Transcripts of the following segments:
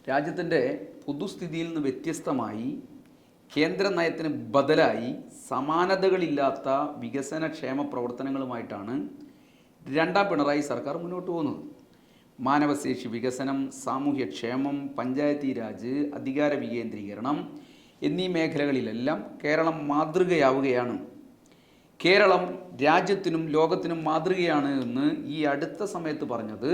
രാജ്യത്തിൻ്റെ പൊതുസ്ഥിതിയിൽ നിന്ന് വ്യത്യസ്തമായി കേന്ദ്ര നയത്തിന് ബദലായി സമാനതകളില്ലാത്ത വികസന ക്ഷേമ പ്രവർത്തനങ്ങളുമായിട്ടാണ് രണ്ടാം പിണറായി സർക്കാർ മുന്നോട്ട് പോകുന്നത്. മാനവശേഷി വികസനം, സാമൂഹ്യക്ഷേമം, പഞ്ചായത്തി രാജ്, അധികാര വികേന്ദ്രീകരണം എന്നീ മേഖലകളിലെല്ലാം കേരളം മാതൃകയാവുകയാണ്. കേരളം രാജ്യത്തിനും ലോകത്തിനും മാതൃകയാണ് എന്ന് ഈ അടുത്ത സമയത്ത് പറഞ്ഞത്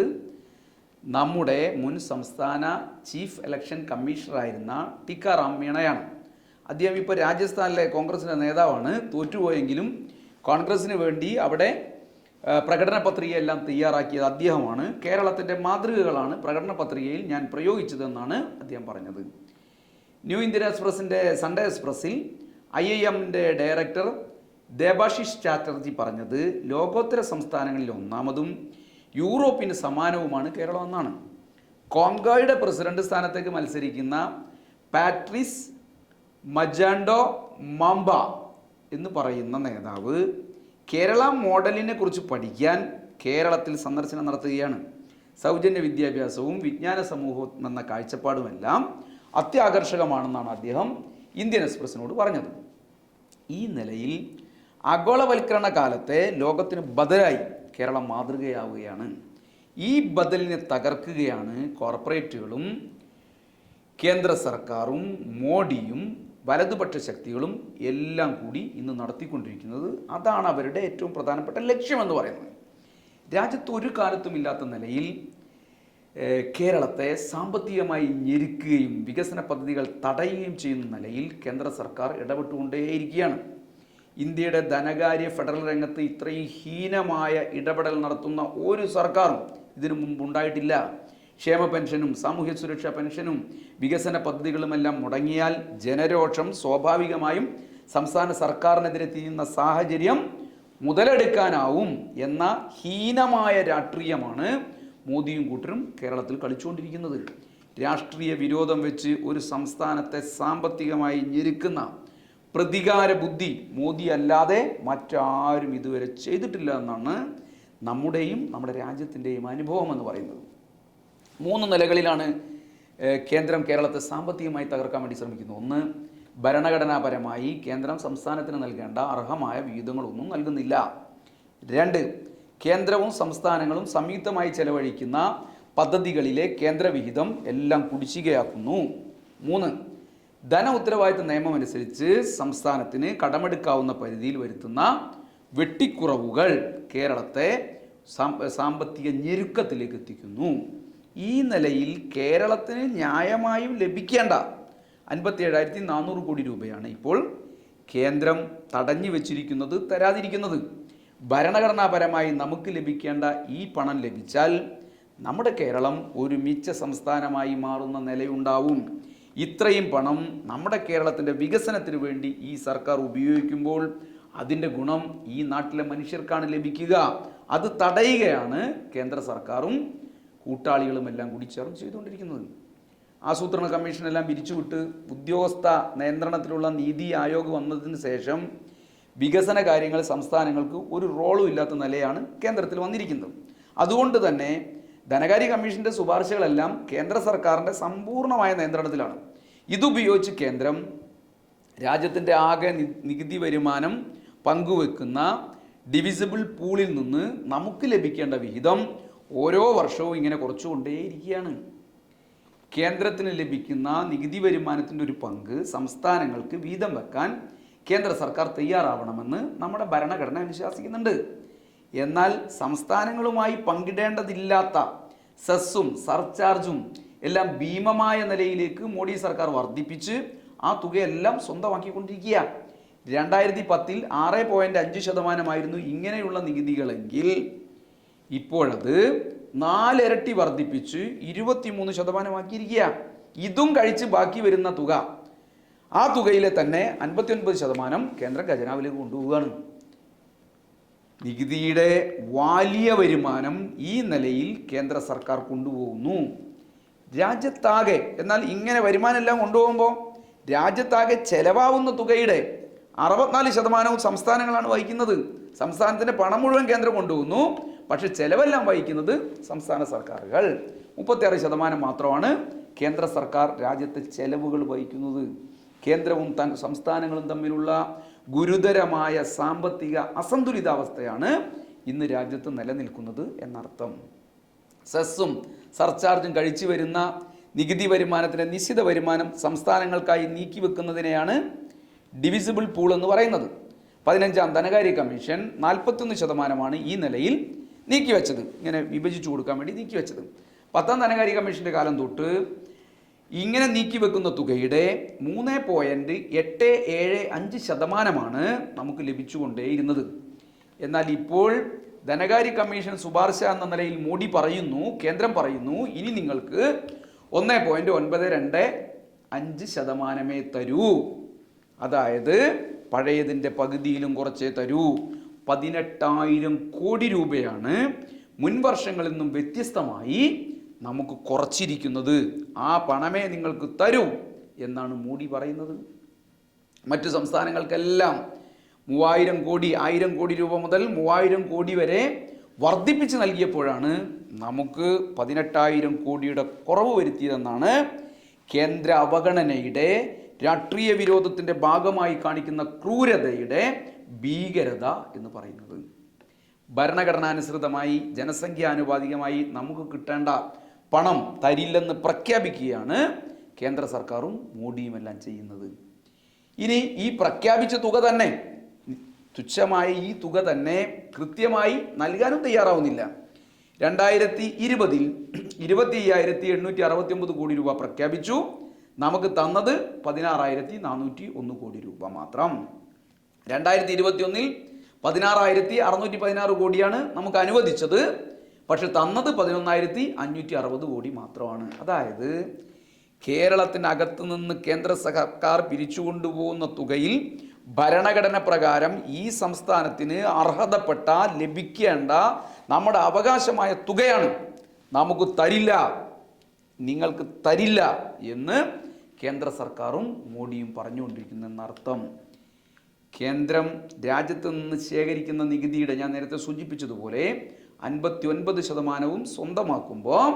നമ്മുടെ മുൻ സംസ്ഥാന ചീഫ് ഇലക്ഷൻ കമ്മീഷണറായിരുന്ന ടിക്കാറാം മീണയാണ്. അദ്ദേഹം ഇപ്പോൾ രാജസ്ഥാനിലെ കോൺഗ്രസിൻ്റെ നേതാവാണ്. തോറ്റുപോയെങ്കിലും കോൺഗ്രസിന് വേണ്ടി അവിടെ പ്രകടന പത്രികയെല്ലാം തയ്യാറാക്കിയത് അദ്ദേഹമാണ്. കേരളത്തിൻ്റെ മാതൃകകളാണ് പ്രകടന പത്രികയിൽ ഞാൻ പ്രയോഗിച്ചതെന്നാണ് അദ്ദേഹം പറഞ്ഞത്. ന്യൂ ഇന്ത്യൻ എക്സ്പ്രസിൻ്റെ സൺഡേ എക്സ്പ്രസ്സിൽ IIMൻ്റെ ഡയറക്ടർ ദേബാശിഷ് ചാറ്റർജി പറഞ്ഞത് ലോകോത്തര സംസ്ഥാനങ്ങളിൽ ഒന്നാമതും യൂറോപ്പിന് സമാനവുമാണ് കേരളം എന്നാണ്. കോങ്കോയുടെ പ്രസിഡന്റ് സ്ഥാനത്തേക്ക് മത്സരിക്കുന്ന പാട്രിസ് മജാൻഡോ മാംബ എന്ന് പറയുന്ന നേതാവ് കേരള മോഡലിനെ കുറിച്ച് പഠിക്കാൻ കേരളത്തിൽ സന്ദർശനം നടത്തുകയാണ്. സൗജന്യ വിദ്യാഭ്യാസവും വിജ്ഞാന സമൂഹവും എന്ന കാഴ്ചപ്പാടുമെല്ലാം അത്യാകർഷകമാണെന്നാണ് അദ്ദേഹം ഇന്ത്യൻ എക്സ്പ്രസിനോട് പറഞ്ഞത്. ഈ നിലയിൽ ആഗോളവൽക്കരണ കാലത്തെ ലോകത്തിന് ബദലായി കേരളം മാതൃകയാവുകയാണ്. ഈ ബദലിനെ തകർക്കുകയാണ് കോർപ്പറേറ്റുകളും കേന്ദ്ര സർക്കാരും മോഡിയും വലതുപക്ഷ ശക്തികളും എല്ലാം കൂടി ഇന്ന് നടത്തിക്കൊണ്ടിരിക്കുന്നത്. അതാണ് അവരുടെ ഏറ്റവും പ്രധാനപ്പെട്ട ലക്ഷ്യമെന്ന് പറയുന്നത്. രാജ്യത്ത് ഒരു കാലത്തും ഇല്ലാത്ത നിലയിൽ കേരളത്തെ സാമ്പത്തികമായി ഞെരുക്കുകയും വികസന പദ്ധതികൾ തടയുകയും ചെയ്യുന്ന നിലയിൽ കേന്ദ്ര സർക്കാർ ഇടപെട്ടുകൊണ്ടേയിരിക്കുകയാണ്. ഇന്ത്യയുടെ ധനകാര്യ ഫെഡറൽ രംഗത്ത് ഇത്രയും ഹീനമായ ഇടപെടൽ നടത്തുന്ന ഒരു സർക്കാരും ഇതിനു മുമ്പ് ഉണ്ടായിട്ടില്ല. ക്ഷേമ പെൻഷനും സാമൂഹ്യ സുരക്ഷാ പെൻഷനും വികസന പദ്ധതികളുമെല്ലാം മുടങ്ങിയാൽ ജനരോഷം സ്വാഭാവികമായും സംസ്ഥാന സർക്കാരിനെതിരെ തിരിയുന്ന സാഹചര്യം മുതലെടുക്കാനാവും എന്ന ഹീനമായ രാഷ്ട്രീയമാണ് മോദിയും കൂട്ടരും കേരളത്തിൽ കളിച്ചുകൊണ്ടിരിക്കുന്നത്. രാഷ്ട്രീയ വിരോധം വെച്ച് ഒരു സംസ്ഥാനത്തെ സാമ്പത്തികമായി ഞെരുക്കുന്ന പ്രതികാര ബുദ്ധി മോദി അല്ലാതെ മറ്റാരും ഇതുവരെ ചെയ്തിട്ടില്ല എന്നാണ് നമ്മുടെയും നമ്മുടെ രാജ്യത്തിൻ്റെയും അനുഭവം എന്ന് പറയുന്നത്. 3 നിലകളിലാണ് കേന്ദ്രം കേരളത്തെ സാമ്പത്തികമായി തകർക്കാൻ വേണ്ടി ശ്രമിക്കുന്നത്. ഒന്ന്, ഭരണഘടനാപരമായി കേന്ദ്രം സംസ്ഥാനത്തിന് നൽകേണ്ട അർഹമായ വിഹിതങ്ങളൊന്നും നൽകുന്നില്ല. 2, കേന്ദ്രവും സംസ്ഥാനങ്ങളും സംയുക്തമായി ചെലവഴിക്കുന്ന പദ്ധതികളിലെ കേന്ദ്രവിഹിതം എല്ലാം കുടിശ്ശികയാക്കുന്നു. 3, ധന ഉത്തരവാദിത്ത നിയമം അനുസരിച്ച് സംസ്ഥാനത്തിന് കടമെടുക്കാവുന്ന പരിധിയിൽ വരുത്തുന്ന വെട്ടിക്കുറവുകൾ കേരളത്തെ സാമ്പത്തിക ഞെരുക്കത്തിലേക്ക് എത്തിക്കുന്നു. ഈ നിലയിൽ കേരളത്തിന് ന്യായമായും ലഭിക്കേണ്ട 57,400 കോടി രൂപയാണ് ഇപ്പോൾ കേന്ദ്രം തടഞ്ഞു വെച്ചിരിക്കുന്നത്, തരാതിരിക്കുന്നത്. ഭരണഘടനാപരമായി നമുക്ക് ലഭിക്കേണ്ട ഈ പണം ലഭിച്ചാൽ നമ്മുടെ കേരളം ഒരു മിച്ച സംസ്ഥാനമായി മാറുന്ന നിലയുണ്ടാവും. ഇത്രയും പണം നമ്മുടെ കേരളത്തിൻ്റെ വികസനത്തിന് വേണ്ടി ഈ സർക്കാർ ഉപയോഗിക്കുമ്പോൾ അതിൻ്റെ ഗുണം ഈ നാട്ടിലെ മനുഷ്യർക്കാണ് ലഭിക്കുക. അത് തടയുകയാണ് കേന്ദ്ര സർക്കാരും കൂട്ടാളികളുമെല്ലാം കൂടി ചേർന്ന് ചെയ്തുകൊണ്ടിരിക്കുന്നത്. ആസൂത്രണ കമ്മീഷനെല്ലാം പിരിച്ചുവിട്ട് ഉദ്യോഗസ്ഥ നിയന്ത്രണത്തിലുള്ള നീതി ആയോഗ് വന്നതിന് ശേഷം വികസന കാര്യങ്ങൾ സംസ്ഥാനങ്ങൾക്ക് ഒരു റോളും ഇല്ലാത്ത നിലയാണ് കേന്ദ്രത്തിൽ വന്നിരിക്കുന്നത്. അതുകൊണ്ട് തന്നെ ധനകാര്യ കമ്മീഷൻ്റെ ശുപാർശകളെല്ലാം കേന്ദ്ര സർക്കാരിൻ്റെ സമ്പൂർണ്ണമായ നിയന്ത്രണത്തിലാണ്. ഇതുപയോഗിച്ച് കേന്ദ്രം രാജ്യത്തിൻ്റെ ആകെ നികുതി വരുമാനം പങ്കുവെക്കുന്ന ഡിവിസിബിൾ പൂളിൽ നിന്ന് നമുക്ക് ലഭിക്കേണ്ട വിഹിതം ഓരോ വർഷവും ഇങ്ങനെ കുറച്ചുകൊണ്ടേയിരിക്കുകയാണ്. കേന്ദ്രത്തിന് ലഭിക്കുന്ന നികുതി വരുമാനത്തിൻ്റെ ഒരു പങ്ക് സംസ്ഥാനങ്ങൾക്ക് വീതം വെക്കാൻ കേന്ദ്ര സർക്കാർ തയ്യാറാവണമെന്ന് നമ്മുടെ ഭരണഘടന അനുശാസിക്കുന്നുണ്ട്. എന്നാൽ സംസ്ഥാനങ്ങളുമായി പങ്കിടേണ്ടതില്ലാത്ത സെസ്സും സർചാർജും എല്ലാം ഭീമമായ നിലയിലേക്ക് മോഡി സർക്കാർ വർദ്ധിപ്പിച്ച് ആ തുകയെല്ലാം സ്വന്തമാക്കിക്കൊണ്ടിരിക്കുക. 2010 6.5% ഇങ്ങനെയുള്ള നികുതികളെങ്കിൽ ഇപ്പോഴത് 4 ഇരട്ടി വർദ്ധിപ്പിച്ച് 23% ഇതും കഴിച്ച് ബാക്കി വരുന്ന തുക, ആ തുകയിലെ തന്നെ 59% കേന്ദ്ര ഖജനാവിലേക്ക് കൊണ്ടുപോവുകയാണ്. നികുതിയുടെ വലിയ വരുമാനം ഈ നിലയിൽ കേന്ദ്ര സർക്കാർ കൊണ്ടുപോകുന്നു രാജ്യത്താകെ. എന്നാൽ ഇങ്ങനെ വരുമാനമെല്ലാം കൊണ്ടുപോകുമ്പോൾ രാജ്യത്താകെ ചെലവാകുന്ന തുകയുടെ 64% സംസ്ഥാനങ്ങളാണ് വഹിക്കുന്നത്. സംസ്ഥാനത്തിൻ്റെ പണം മുഴുവൻ കേന്ദ്രം കൊണ്ടുപോകുന്നു, പക്ഷെ ചെലവെല്ലാം വഹിക്കുന്നത് സംസ്ഥാന സർക്കാരുകൾ. 36% മാത്രമാണ് കേന്ദ്ര സർക്കാർ രാജ്യത്തെ ചെലവുകൾ വഹിക്കുന്നത്. കേന്ദ്രവും സംസ്ഥാനങ്ങളും തമ്മിലുള്ള ഗുരുതരമായ സാമ്പത്തിക അസന്തുലിതാവസ്ഥയാണ് ഇന്ന് രാജ്യത്ത് നിലനിൽക്കുന്നത് എന്നർത്ഥം. സെസ്സും സർചാർജും കഴിച്ചു വരുന്ന നികുതി വരുമാനത്തിൻ്റെ നിശ്ചിത വരുമാനം സംസ്ഥാനങ്ങൾക്കായി നീക്കിവെക്കുന്നതിനെയാണ് ഡിവിസിബിൾ പൂൾ എന്ന് പറയുന്നത്. 15ാം ധനകാര്യ കമ്മീഷൻ 41% ഈ നിലയിൽ നീക്കിവെച്ചത്, ഇങ്ങനെ വിഭജിച്ചു കൊടുക്കാൻ വേണ്ടി നീക്കിവെച്ചത്. 10ാം ധനകാര്യ കമ്മീഷൻ്റെ കാലം തൊട്ട് ഇങ്ങനെ നീക്കിവെക്കുന്ന തുകയുടെ 3.875% നമുക്ക് ലഭിച്ചുകൊണ്ടേയിരുന്നത്. എന്നാൽ ഇപ്പോൾ ധനകാര്യ കമ്മീഷൻ ശുപാർശ എന്ന നിലയിൽ മോഡി പറയുന്നു, കേന്ദ്രം പറയുന്നു, ഇനി നിങ്ങൾക്ക് 1.925% തരൂ. അതായത് പഴയതിൻ്റെ പകുതിയിലും കുറച്ചേ തരൂ. 18,000 കോടി രൂപയാണ് മുൻ വർഷങ്ങളിൽ നിന്നും വ്യത്യസ്തമായി നമുക്ക് കുറച്ചിരിക്കുന്നത്. ആ പണമേ നിങ്ങൾക്ക് തരൂ എന്നാണ് മോഡി പറയുന്നത്. മറ്റു സംസ്ഥാനങ്ങൾക്കെല്ലാം 3,000 കോടി, 1,000 കോടി രൂപ മുതൽ 3,000 കോടി വരെ വർദ്ധിപ്പിച്ച് നൽകിയപ്പോഴാണ് നമുക്ക് 18,000 കോടിയുടെ കുറവ് വരുത്തിയതെന്നാണ് കേന്ദ്ര അവഗണനയുടെ, രാഷ്ട്രീയ വിരോധത്തിൻ്റെ ഭാഗമായി കാണിക്കുന്ന ക്രൂരതയുടെ ഭീകരത എന്ന് പറയുന്നത്. ഭരണഘടനാനുസൃതമായി ജനസംഖ്യാനുപാതികമായി നമുക്ക് കിട്ടേണ്ട പണം തരില്ലെന്ന് പ്രഖ്യാപിക്കുകയാണ് കേന്ദ്ര സർക്കാരും മോഡിയുമെല്ലാം ചെയ്യുന്നത്. ഇനി ഈ പ്രഖ്യാപിച്ച തുക തന്നെ, തുച്ഛമായ ഈ തുക തന്നെ കൃത്യമായി നൽകാനും തയ്യാറാവുന്നില്ല. 2020 25,869 കോടി രൂപ പ്രഖ്യാപിച്ചു. നമുക്ക് തന്നത് 16,401 കോടി രൂപ മാത്രം. 2021 16,616 കോടിയാണ് നമുക്ക് അനുവദിച്ചത്. പക്ഷെ തന്നത് 11,560 കോടി മാത്രമാണ്. അതായത് കേരളത്തിനകത്ത് നിന്ന് കേന്ദ്ര സർക്കാർ പിരിച്ചുകൊണ്ടുപോകുന്ന തുകയിൽ ഭരണഘടന പ്രകാരം ഈ സംസ്ഥാനത്തിന് അർഹതപ്പെട്ട, ലഭിക്കേണ്ട നമ്മുടെ അവകാശമായ തുകയാണ് നമുക്ക് തരില്ല, നിങ്ങൾക്ക് തരില്ല എന്ന് കേന്ദ്ര സർക്കാരും മോഡിയും പറഞ്ഞുകൊണ്ടിരിക്കുന്നതെന്നർത്ഥം. കേന്ദ്രം രാജ്യത്ത് നിന്ന് ശേഖരിക്കുന്ന നികുതിയുടെ, ഞാൻ നേരത്തെ സൂചിപ്പിച്ചതുപോലെ 59% സ്വന്തമാക്കുമ്പോൾ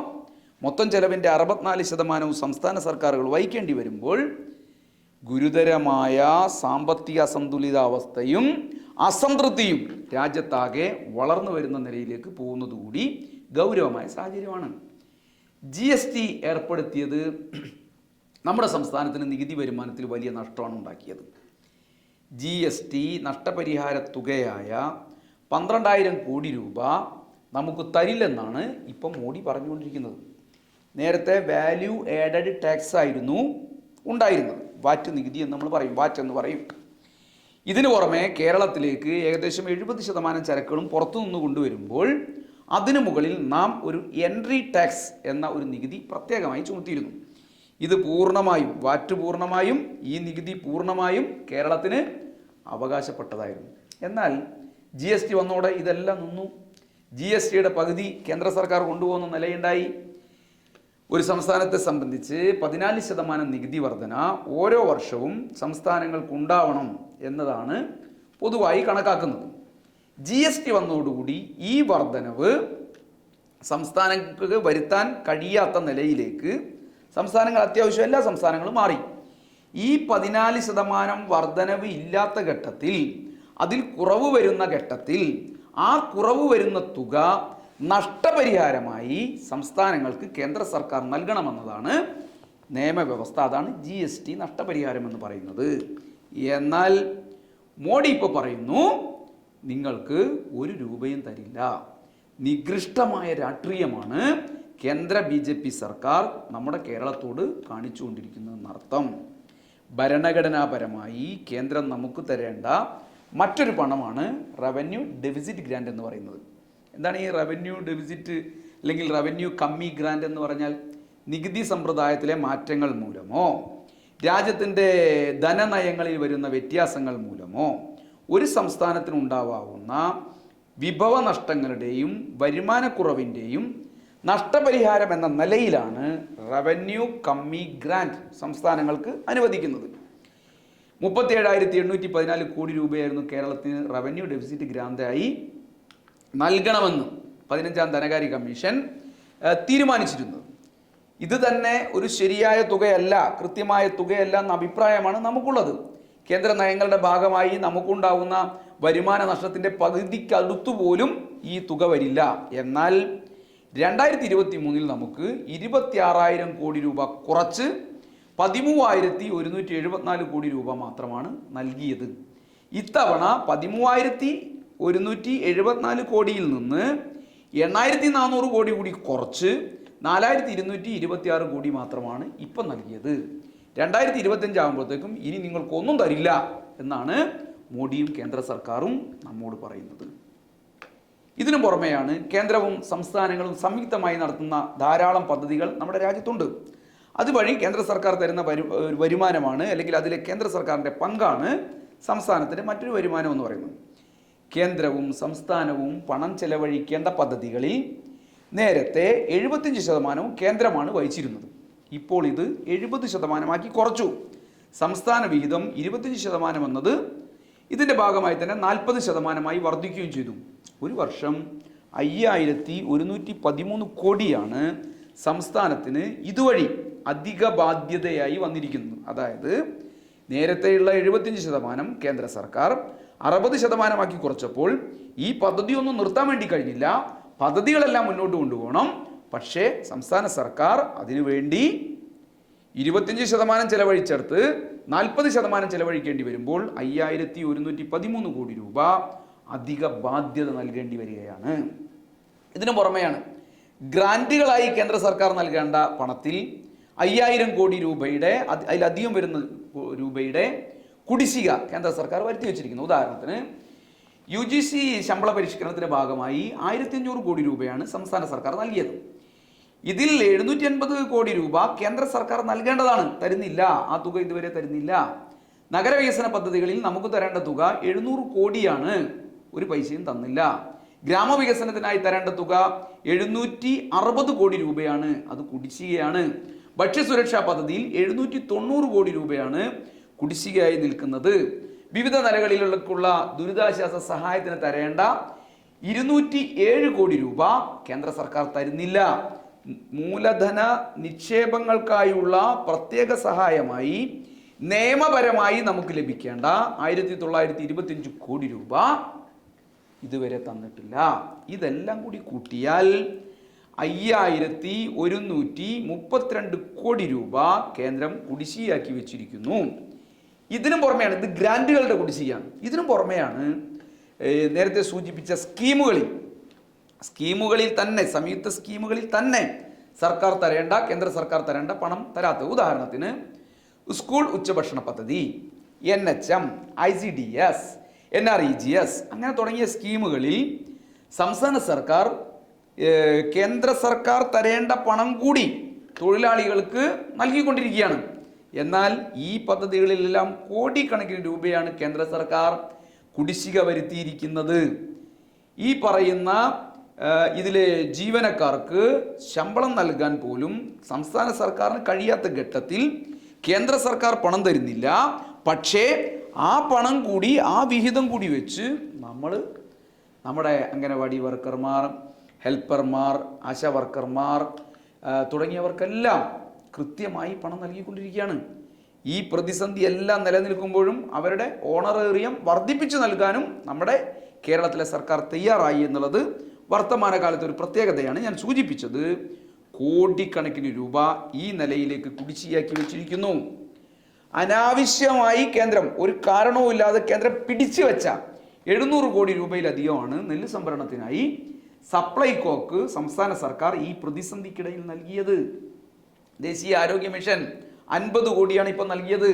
മൊത്തം ചെലവിൻ്റെ 64% സംസ്ഥാന സർക്കാരുകൾ വഹിക്കേണ്ടി വരുമ്പോൾ ഗുരുതരമായ സാമ്പത്തിക അസന്തുലിതാവസ്ഥയും അസംതൃപ്തിയും രാജ്യത്താകെ വളർന്നു വരുന്ന നിലയിലേക്ക് പോകുന്നതുകൂടി ഗൗരവമായ സാഹചര്യമാണ്. GST ഏർപ്പെടുത്തിയത് നമ്മുടെ സംസ്ഥാനത്തിന് നികുതി വരുമാനത്തിൽ വലിയ നഷ്ടമാണ് ഉണ്ടാക്കിയത്. GST നഷ്ടപരിഹാര തുകയായ 12,000 കോടി രൂപ നമുക്ക് തരില്ലെന്നാണ് ഇപ്പം മോഡി പറഞ്ഞുകൊണ്ടിരിക്കുന്നത്. നേരത്തെ വാല്യൂ ആഡഡ് ടാക്സ് ആയിരുന്നു ഉണ്ടായിരുന്നത്, വാറ്റ് നികുതി എന്ന് നമ്മൾ പറയും, വാറ്റ് എന്ന് പറയും. ഇതിനു പുറമെ കേരളത്തിലേക്ക് ഏകദേശം 70% ചരക്കുകളും പുറത്തു നിന്ന് കൊണ്ടുവരുമ്പോൾ അതിനു മുകളിൽ നാം ഒരു എൻട്രി ടാക്സ് എന്ന ഒരു നികുതി പ്രത്യേകമായി ചുമത്തിയിരുന്നു. ഇത് പൂർണ്ണമായും, വാറ്റ് പൂർണ്ണമായും, ഈ നികുതി പൂർണ്ണമായും കേരളത്തിന് അവകാശപ്പെട്ടതായിരുന്നു. എന്നാൽ GST വന്നോടെ ഇതെല്ലാം നിന്നു. GSTയുടെ പകുതി കേന്ദ്ര സർക്കാർ കൊണ്ടുപോകുന്ന നിലയുണ്ടായി. ഒരു സംസ്ഥാനത്തെ സംബന്ധിച്ച് 14% നികുതി വർധന ഓരോ വർഷവും സംസ്ഥാനങ്ങൾക്കുണ്ടാവണം എന്നതാണ് പൊതുവായി കണക്കാക്കുന്നത്. GST വന്നതോടുകൂടി ഈ വർധനവ് സംസ്ഥാനങ്ങൾക്ക് വരുത്താൻ കഴിയാത്ത നിലയിലേക്ക് സംസ്ഥാനങ്ങൾ, അത്യാവശ്യം എല്ലാ സംസ്ഥാനങ്ങളും മാറി. ഈ 14% വർധനവ് ഇല്ലാത്ത ഘട്ടത്തിൽ, അതിൽ കുറവ് വരുന്ന ഘട്ടത്തിൽ ആ കുറവ് വരുന്ന തുക നഷ്ടപരിഹാരമായി സംസ്ഥാനങ്ങൾക്ക് കേന്ദ്ര സർക്കാർ നൽകണമെന്നതാണ് നിയമവ്യവസ്ഥ. അതാണ് GST നഷ്ടപരിഹാരം എന്ന് പറയുന്നത്. എന്നാൽ മോഡി ഇപ്പോൾ പറയുന്നു, നിങ്ങൾക്ക് 1 രൂപയും തരില്ല. നികൃഷ്ടമായ രാഷ്ട്രീയമാണ് കേന്ദ്ര BJP സർക്കാർ നമ്മുടെ കേരളത്തോട് കാണിച്ചുകൊണ്ടിരിക്കുന്നതെന്നർത്ഥം. ഭരണഘടനാപരമായി കേന്ദ്രം നമുക്ക് തരേണ്ട മറ്റൊരു പണമാണ് റവന്യൂ ഡെഫിസിറ്റ് ഗ്രാൻഡ് എന്ന് പറയുന്നത്. എന്താണ് ഈ റവന്യൂ ഡെഫിസിറ്റ് അല്ലെങ്കിൽ റവന്യൂ കമ്മി ഗ്രാൻഡ് എന്ന് പറഞ്ഞാൽ? നികുതി സമ്പ്രദായത്തിലെ മാറ്റങ്ങൾ മൂലമോ രാജ്യത്തിൻ്റെ ധനനയങ്ങളിൽ വരുന്ന വ്യത്യാസങ്ങൾ മൂലമോ ഒരു സംസ്ഥാനത്തിനുണ്ടാവാവുന്ന വിഭവ നഷ്ടങ്ങളുടെയും വരുമാനക്കുറവിൻ്റെയും നഷ്ടപരിഹാരം എന്ന നിലയിലാണ് റവന്യൂ കമ്മി ഗ്രാൻഡ് സംസ്ഥാനങ്ങൾക്ക് അനുവദിക്കുന്നത്. 37,814 കോടി രൂപയായിരുന്നു കേരളത്തിന് റവന്യൂ ഡെഫിസിറ്റ് ഗ്രാൻഡായി നൽകണമെന്ന് 15ാം ധനകാര്യ കമ്മീഷൻ തീരുമാനിച്ചിരുന്നത്. ഇത് തന്നെ ഒരു ശരിയായ തുകയല്ല, കൃത്യമായ തുകയല്ല എന്ന അഭിപ്രായമാണ് നമുക്കുള്ളത്. കേന്ദ്ര നയങ്ങളുടെ ഭാഗമായി നമുക്കുണ്ടാവുന്ന വരുമാന നഷ്ടത്തിൻ്റെ പകുതിക്കടുത്തു പോലും ഈ തുക വരില്ല. എന്നാൽ 2023 നമുക്ക് 26,000 കോടി രൂപ കുറച്ച് 13,174 കോടി രൂപ മാത്രമാണ് നൽകിയത്. ഇത്തവണ 13,174 കോടിയിൽ നിന്ന് 8,400 കോടി കൂടി കുറച്ച് 4,226 കോടി മാത്രമാണ് ഇപ്പം നൽകിയത്. 2025 ആകുമ്പോഴത്തേക്കും ഇനി നിങ്ങൾക്കൊന്നും തരില്ല എന്നാണ് മോഡിയും കേന്ദ്ര സർക്കാരും നമ്മോട് പറയുന്നത്. ഇതിനു പുറമെയാണ് കേന്ദ്രവും സംസ്ഥാനങ്ങളും സംയുക്തമായി നടത്തുന്ന ധാരാളം പദ്ധതികൾ നമ്മുടെ രാജ്യത്തുണ്ട്. അതുവഴി കേന്ദ്ര സർക്കാർ തരുന്ന വരുമാനമാണ്, അല്ലെങ്കിൽ അതിലെ കേന്ദ്ര സർക്കാരിൻ്റെ പങ്കാണ് സംസ്ഥാനത്തിൻ്റെ മറ്റൊരു വരുമാനം എന്ന് പറയുന്നത്. കേന്ദ്രവും സംസ്ഥാനവും പണം ചെലവഴിക്കേണ്ട പദ്ധതികളിൽ നേരത്തെ 75% കേന്ദ്രമാണ് വഹിച്ചിരുന്നത്. ഇപ്പോൾ ഇത് 70% കുറച്ചു. സംസ്ഥാന വിഹിതം 25% എന്നത് ഇതിൻ്റെ ഭാഗമായി തന്നെ 40% വർദ്ധിക്കുകയും ചെയ്തു. ഒരു വർഷം 5,113 കോടിയാണ് സംസ്ഥാനത്തിന് ഇതുവഴി അധിക ബാധ്യതയായി വന്നിരിക്കുന്നത്. അതായത് നേരത്തെയുള്ള 75% കേന്ദ്ര സർക്കാർ 60% കുറച്ചപ്പോൾ ഈ പദ്ധതിയൊന്നും നിർത്താൻ വേണ്ടി കഴിഞ്ഞില്ല. പദ്ധതികളെല്ലാം മുന്നോട്ട് കൊണ്ടുപോകണം. പക്ഷേ സംസ്ഥാന സർക്കാർ അതിനുവേണ്ടി 25% ചെലവഴിച്ചെടുത്ത് 40% ചെലവഴിക്കേണ്ടി വരുമ്പോൾ 5,113 കോടി രൂപ അധിക ബാധ്യത നൽകേണ്ടി വരികയാണ്. ഇതിനു പുറമെയാണ് ഗ്രാൻറ്റുകളായി കേന്ദ്ര സർക്കാർ നൽകേണ്ട പണത്തിൽ 5,000 കോടി രൂപയുടെ അതിലധികം വരുന്ന രൂപയുടെ കുടിശ്ശിക കേന്ദ്ര സർക്കാർ വരുത്തി വെച്ചിരിക്കുന്നു. ഉദാഹരണത്തിന് UGC ശമ്പള പരിഷ്കരണത്തിന്റെ ഭാഗമായി 1,500 കോടി രൂപയാണ് സംസ്ഥാന സർക്കാർ നൽകിയത്. ഇതിൽ 780 കോടി രൂപ കേന്ദ്ര സർക്കാർ നൽകേണ്ടതാണ്, തരുന്നില്ല. ആ തുക ഇതുവരെ തരുന്നില്ല. നഗരവികസന പദ്ധതികളിൽ നമുക്ക് തരേണ്ട തുക 700 കോടിയാണ്, ഒരു പൈസയും തന്നില്ല. ഗ്രാമവികസനത്തിനായി തരേണ്ട തുക 760 കോടി രൂപയാണ്, അത് കുടിശ്ശികയാണ്. ഭക്ഷ്യസുരക്ഷാ പദ്ധതിയിൽ 790 കോടി രൂപയാണ് കുടിശ്ശികയായി നിൽക്കുന്നത്. വിവിധ നിലകളിലുള്ള ദുരിതാശ്വാസ സഹായത്തിന് തരേണ്ട 207 കോടി രൂപ കേന്ദ്ര സർക്കാർ തരുന്നില്ല. മൂലധന നിക്ഷേപങ്ങൾക്കായുള്ള പ്രത്യേക സഹായമായി നിയമപരമായി നമുക്ക് ലഭിക്കേണ്ട 1,925 കോടി രൂപ ഇതുവരെ തന്നിട്ടില്ല. ഇതെല്ലാം കൂടി കൂട്ടിയാൽ 5,132 കോടി രൂപ കേന്ദ്രം കുടിശ്ശികയാക്കി വെച്ചിരിക്കുന്നു. ഇതിനും പുറമെയാണ്, ഇത് ഗ്രാൻറ്റുകളുടെ കുടിശ്ശികയാണ്. ഇതിനും പുറമെയാണ് നേരത്തെ സൂചിപ്പിച്ച സ്കീമുകളിൽ തന്നെ, സംയുക്ത സ്കീമുകളിൽ തന്നെ കേന്ദ്ര സർക്കാർ തരേണ്ട പണം തരാത്തത്. ഉദാഹരണത്തിന് സ്കൂൾ ഉച്ചഭക്ഷണ പദ്ധതി, NHM, ICDS, NREGS അങ്ങനെ തുടങ്ങിയ സ്കീമുകളിൽ സംസ്ഥാന സർക്കാർ കേന്ദ്ര സർക്കാർ തരേണ്ട പണം കൂടി തൊഴിലാളികൾക്ക് നൽകിക്കൊണ്ടിരിക്കുകയാണ്. എന്നാൽ ഈ പദ്ധതികളിലെല്ലാം കോടിക്കണക്കിന് രൂപയാണ് കേന്ദ്ര സർക്കാർ കുടിശ്ശിക വരുത്തിയിരിക്കുന്നത്. ഈ പറയുന്ന ഇതിലെ ജീവനക്കാർക്ക് ശമ്പളം നൽകാൻ പോലും സംസ്ഥാന സർക്കാരിന് കഴിയാത്ത ഘട്ടത്തിൽ കേന്ദ്ര സർക്കാർ പണം തരുന്നില്ല. പക്ഷേ ആ പണം കൂടി, ആ വിഹിതം കൂടി വെച്ച് നമ്മുടെ അംഗനവാടി വർക്കർമാർ, ഹെൽപ്പർമാർ, ആശാ വർക്കർമാർ തുടങ്ങിയവർക്കെല്ലാം കൃത്യമായി പണം നൽകിക്കൊണ്ടിരിക്കുകയാണ്. ഈ പ്രതിസന്ധി എല്ലാം നിലനിൽക്കുമ്പോഴും അവരുടെ ഓണറേറിയം വർദ്ധിപ്പിച്ചു നൽകാനും നമ്മുടെ കേരളത്തിലെ സർക്കാർ തയ്യാറായി എന്നുള്ളത് വർത്തമാനകാലത്തെ ഒരു പ്രത്യേകതയാണ്. ഞാൻ സൂചിപ്പിച്ചത് കോടിക്കണക്കിന് രൂപ ഈ നിലയിലേക്ക് കുടിശ്ശികയാക്കി വെച്ചിരിക്കുന്നു. അനാവശ്യമായി കേന്ദ്രം, ഒരു കാരണവുമില്ലാതെ കേന്ദ്രം പിടിച്ചു വെച്ച 700 കോടി രൂപയിലധികമാണ് നെല്ല് സംഭരണത്തിനായി സപ്ലൈകോക്ക് സംസ്ഥാന സർക്കാർ ഈ പ്രതിസന്ധിക്കിടയിൽ നൽകിയത്. ദേശീയ ആരോഗ്യ മിഷൻ 50 കോടിയാണ് ഇപ്പോൾ നൽകിയത്.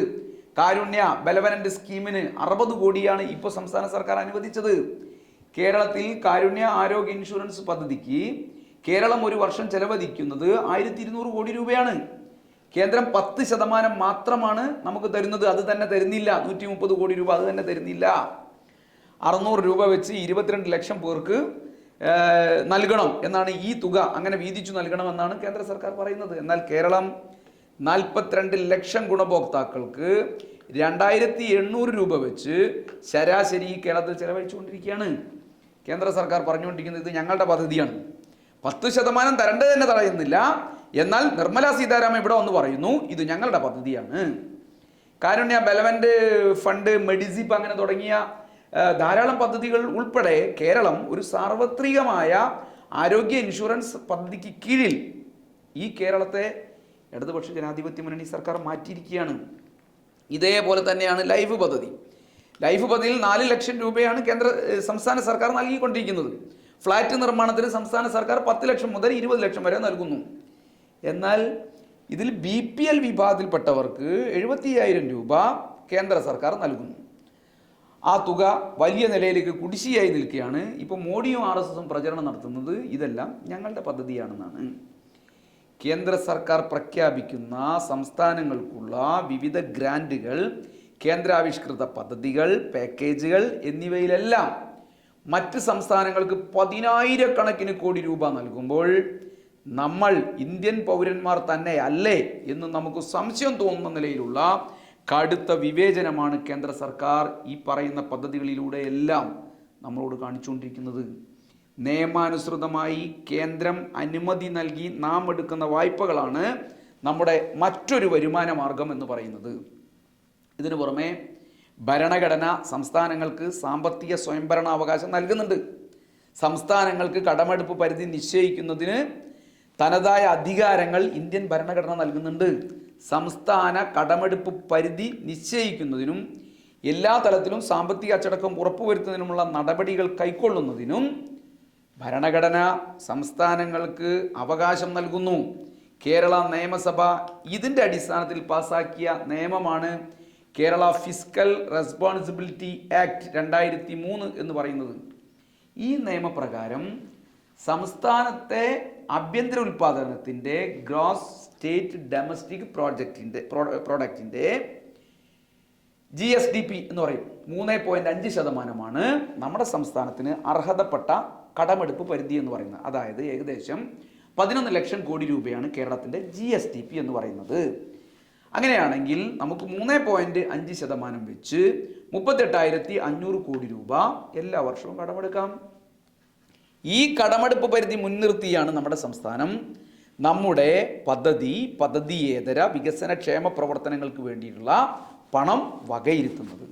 കാരുണ്യ ബെനവലന്റ് സ്കീമിന് 60 കോടിയാണ് ഇപ്പോൾ സംസ്ഥാന സർക്കാർ അനുവദിച്ചത്. കേരളത്തിൽ കാരുണ്യ ആരോഗ്യ ഇൻഷുറൻസ് പദ്ധതിക്ക് കേരളം ഒരു വർഷം ചെലവഴിക്കുന്നത് 1,200 കോടി രൂപയാണ്. കേന്ദ്രം 10% മാത്രമാണ് നമുക്ക് തരുന്നത്. അത് തന്നെ തരുന്നില്ല. 130 കോടി രൂപ അത് തന്നെ തരുന്നില്ല. 600 രൂപ വെച്ച് 22 ലക്ഷം പേർക്ക് നൽകണം എന്നാണ് ഈ തുക, അങ്ങനെ വീതിച്ചു നൽകണമെന്നാണ് കേന്ദ്ര സർക്കാർ പറയുന്നത്. എന്നാൽ കേരളം 42 ലക്ഷം ഗുണഭോക്താക്കൾക്ക് 2,800 രൂപ വെച്ച് ശരാശരി കേരളത്തിൽ ചെലവഴിച്ചുകൊണ്ടിരിക്കുകയാണ്. കേന്ദ്ര സർക്കാർ പറഞ്ഞുകൊണ്ടിരിക്കുന്നത് ഇത് ഞങ്ങളുടെ പദ്ധതിയാണ്. 10% തരേണ്ടത് തന്നെ തടയുന്നില്ല. എന്നാൽ നിർമ്മലാ സീതാരാമൻ ഇവിടെ വന്ന് പറയുന്നു ഇത് ഞങ്ങളുടെ പദ്ധതിയാണ്. കാരുണ്യ ബെലവന്റ് ഫണ്ട്, മെഡിസിപ്പ് അങ്ങനെ തുടങ്ങിയ ധാരാളം പദ്ധതികൾ ഉൾപ്പെടെ കേരളം ഒരു സാർവത്രികമായ ആരോഗ്യ ഇൻഷുറൻസ് പദ്ധതിക്ക് കീഴിൽ ഈ കേരളത്തെ ഇടതുപക്ഷ ജനാധിപത്യ മുന്നണി സർക്കാർ മാറ്റിയിരിക്കുകയാണ്. ഇതേപോലെ തന്നെയാണ് ലൈഫ് പദ്ധതി. ലൈഫ് പദ്ധതിയിൽ 4 ലക്ഷം രൂപയാണ് സംസ്ഥാന സർക്കാർ നൽകിക്കൊണ്ടിരിക്കുന്നത്. ഫ്ലാറ്റ് നിർമ്മാണത്തിന് സംസ്ഥാന സർക്കാർ 10 ലക്ഷം മുതൽ 20 ലക്ഷം വരെ നൽകുന്നു. എന്നാൽ ഇതിൽ BPL വിഭാഗത്തിൽപ്പെട്ടവർക്ക് 75,000 രൂപ കേന്ദ്ര സർക്കാർ നൽകുന്നു. ആ തുക വലിയ നിലയിലേക്ക് കുടിശ്ശിയായി നിൽക്കുകയാണ്. ഇപ്പോൾ മോഡിയും RSSും പ്രചരണം നടത്തുന്നത് ഇതെല്ലാം ഞങ്ങളുടെ പദ്ധതിയാണെന്നാണ്. കേന്ദ്ര സർക്കാർ പ്രഖ്യാപിക്കുന്ന സംസ്ഥാനങ്ങൾക്കുള്ള വിവിധ ഗ്രാൻറ്റുകൾ, കേന്ദ്രാവിഷ്കൃത പദ്ധതികൾ, പാക്കേജുകൾ എന്നിവയിലെല്ലാം മറ്റ് സംസ്ഥാനങ്ങൾക്ക് 10,000 കോടി രൂപ നൽകുമ്പോൾ നമ്മൾ ഇന്ത്യൻ പൗരന്മാർ തന്നെയല്ലേ എന്ന് നമുക്ക് സംശയം തോന്നുന്ന നിലയിലുള്ള കടുത്ത വിവേചനമാണ് കേന്ദ്ര സർക്കാർ ഈ പറയുന്ന പദ്ധതികളിലൂടെ എല്ലാം നമ്മളോട് കാണിച്ചുകൊണ്ടിരിക്കുന്നത്. നിയമാനുസൃതമായി കേന്ദ്രം അനുമതി നൽകി നാം എടുക്കുന്ന വായ്പകളാണ് നമ്മുടെ മറ്റൊരു വരുമാന മാർഗം എന്ന് പറയുന്നത്. ഇതിനു പുറമെ ഭരണഘടന സംസ്ഥാനങ്ങൾക്ക് സാമ്പത്തിക സ്വയംഭരണാവകാശം നൽകുന്നുണ്ട്. സംസ്ഥാനങ്ങൾക്ക് കടമെടുപ്പ് പരിധി നിശ്ചയിക്കുന്നതിന് തനതായ അധികാരങ്ങൾ ഇന്ത്യൻ ഭരണഘടന നൽകുന്നുണ്ട്. സംസ്ഥാന കടമെടുപ്പ് പരിധി നിശ്ചയിക്കുന്നതിനും എല്ലാ തലത്തിലും സാമ്പത്തിക അച്ചടക്കം ഉറപ്പുവരുത്തുന്നതിനുമുള്ള നടപടികൾ കൈക്കൊള്ളുന്നതിനും ഭരണഘടന സംസ്ഥാനങ്ങൾക്ക് അവകാശം നൽകുന്നു. കേരള നിയമസഭ ഇതിൻ്റെ അടിസ്ഥാനത്തിൽ പാസാക്കിയ നിയമമാണ് കേരള ഫിസ്ക്കൽ റെസ്പോൺസിബിലിറ്റി ആക്ട് 2003 എന്ന് പറയുന്നത്. ഈ നിയമപ്രകാരം സംസ്ഥാനത്തെ ആഭ്യന്തര ഉൽപാദനത്തിൻ്റെ ഗ്രോസ് സ്റ്റേറ്റ് ഡൊമസ്റ്റിക് പ്രോഡക്റ്റിൻ്റെ GSDP എന്ന് പറയും 3.5% നമ്മുടെ സംസ്ഥാനത്തിന് അർഹതപ്പെട്ട കടമെടുപ്പ് പരിധി എന്ന് പറയുന്നത്. അതായത് ഏകദേശം 11 ലക്ഷം കോടി രൂപയാണ് കേരളത്തിൻ്റെ GSDP എന്ന് പറയുന്നത്. അങ്ങനെയാണെങ്കിൽ നമുക്ക് 3.5% വെച്ച് 38,500 കോടി രൂപ എല്ലാ വർഷവും കടമെടുക്കാം. ഈ കടമെടുപ്പ് പരിധി മുൻനിർത്തിയാണ് നമ്മുടെ സംസ്ഥാനം നമ്മുടെ പദ്ധതിയേതര വികസനക്ഷേമ പ്രവർത്തനങ്ങൾക്ക് വേണ്ടിയിട്ടുള്ള പണം വകയിരുത്തുന്നത്.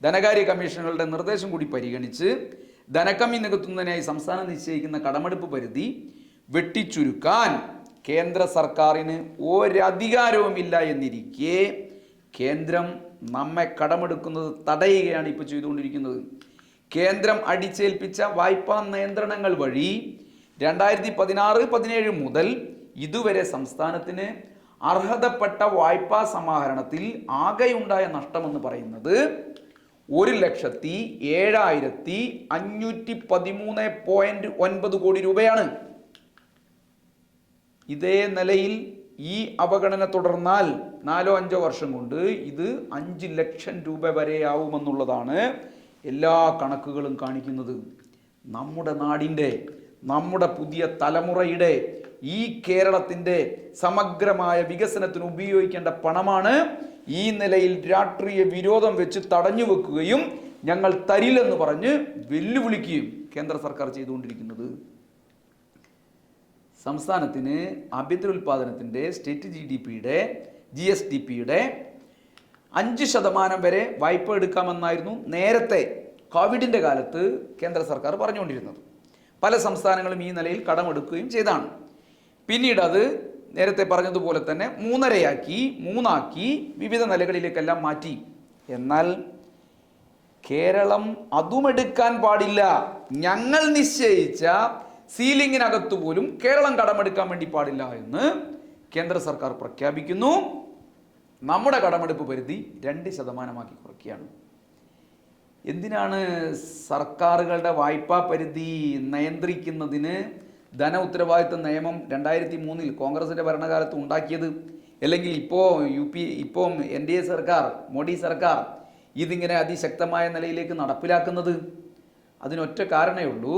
ധനകാര്യ കമ്മീഷനുകളുടെ നിർദ്ദേശം കൂടി പരിഗണിച്ച് ധനക്കമ്മി നികത്തുന്നതിനായി സംസ്ഥാനം നിശ്ചയിക്കുന്ന കടമെടുപ്പ് പരിധി വെട്ടിച്ചുരുക്കാൻ കേന്ദ്ര സർക്കാരിന് ഒരധികാരവുമില്ല എന്നിരിക്കെ കേന്ദ്രം നമ്മെ കടമെടുക്കുന്നത് തടയുകയാണ് ഇപ്പോൾ ചെയ്തുകൊണ്ടിരിക്കുന്നത്. കേന്ദ്രം അടിച്ചേൽപ്പിച്ച വായ്പാ നിയന്ത്രണങ്ങൾ വഴി 2016-17 മുതൽ ഇതുവരെ സംസ്ഥാനത്തിന് അർഹതപ്പെട്ട വായ്പാ സമാഹരണത്തിൽ ആകെയുണ്ടായ നഷ്ടമെന്ന് പറയുന്നത് 1,07,513.9 കോടി രൂപയാണ്. ഇതേ നിലയിൽ ഈ അവഗണന തുടർന്നാൽ 4-5 വർഷം കൊണ്ട് ഇത് 5 ലക്ഷം രൂപ വരെയാവുമെന്നുള്ളതാണ് എല്ലാ കണക്കുകളും കാണിക്കുന്നത്. നമ്മുടെ നാടിൻ്റെ, നമ്മുടെ പുതിയ തലമുറയുടെ, ഈ കേരളത്തിൻ്റെ സമഗ്രമായ വികസനത്തിന് ഉപയോഗിക്കേണ്ട പണമാണ് ഈ നിലയിൽ രാഷ്ട്രീയ വിരോധം വെച്ച് തടഞ്ഞു വെക്കുകയും ഞങ്ങൾ തരില്ലെന്ന് പറഞ്ഞ് വെല്ലുവിളിക്കുകയും കേന്ദ്ര സർക്കാർ ചെയ്തുകൊണ്ടിരിക്കുന്നത്. സംസ്ഥാനത്തിന് ആഭ്യന്തര ഉൽപാദനത്തിൻ്റെ സ്റ്റേറ്റ് GSDPയുടെ 5% വരെ വായ്പ എടുക്കാമെന്നായിരുന്നു നേരത്തെ കോവിഡിൻ്റെ കാലത്ത് കേന്ദ്ര സർക്കാർ പറഞ്ഞുകൊണ്ടിരുന്നത്. പല സംസ്ഥാനങ്ങളും ഈ നിലയിൽ കടമെടുക്കുകയും ചെയ്താണ്. പിന്നീട് അത് നേരത്തെ പറഞ്ഞതുപോലെ തന്നെ 3.5 വിവിധ നിലകളിലേക്കെല്ലാം മാറ്റി. എന്നാൽ കേരളം അതുമെടുക്കാൻ പാടില്ല, ഞങ്ങൾ നിശ്ചയിച്ച സീലിങ്ങിനകത്തു പോലും കേരളം കടമെടുക്കാൻ വേണ്ടി പാടില്ല എന്ന് കേന്ദ്ര സർക്കാർ പ്രഖ്യാപിക്കുന്നു. നമ്മുടെ കടമെടുപ്പ് പരിധി 2% കുറയ്ക്കുകയാണ്. എന്തിനാണ് സർക്കാരുകളുടെ വായ്പാ പരിധി നിയന്ത്രിക്കുന്നതിന് ധന ഉത്തരവാദിത്വ നിയമം 2003 കോൺഗ്രസിൻ്റെ ഭരണകാലത്ത് ഉണ്ടാക്കിയത്? അല്ലെങ്കിൽ ഇപ്പോൾ NDA സർക്കാർ, മോഡി സർക്കാർ ഇതിങ്ങനെ അതിശക്തമായ നിലയിലേക്ക് നടപ്പിലാക്കുന്നത്? അതിനൊറ്റ കാരണമേ ഉള്ളൂ,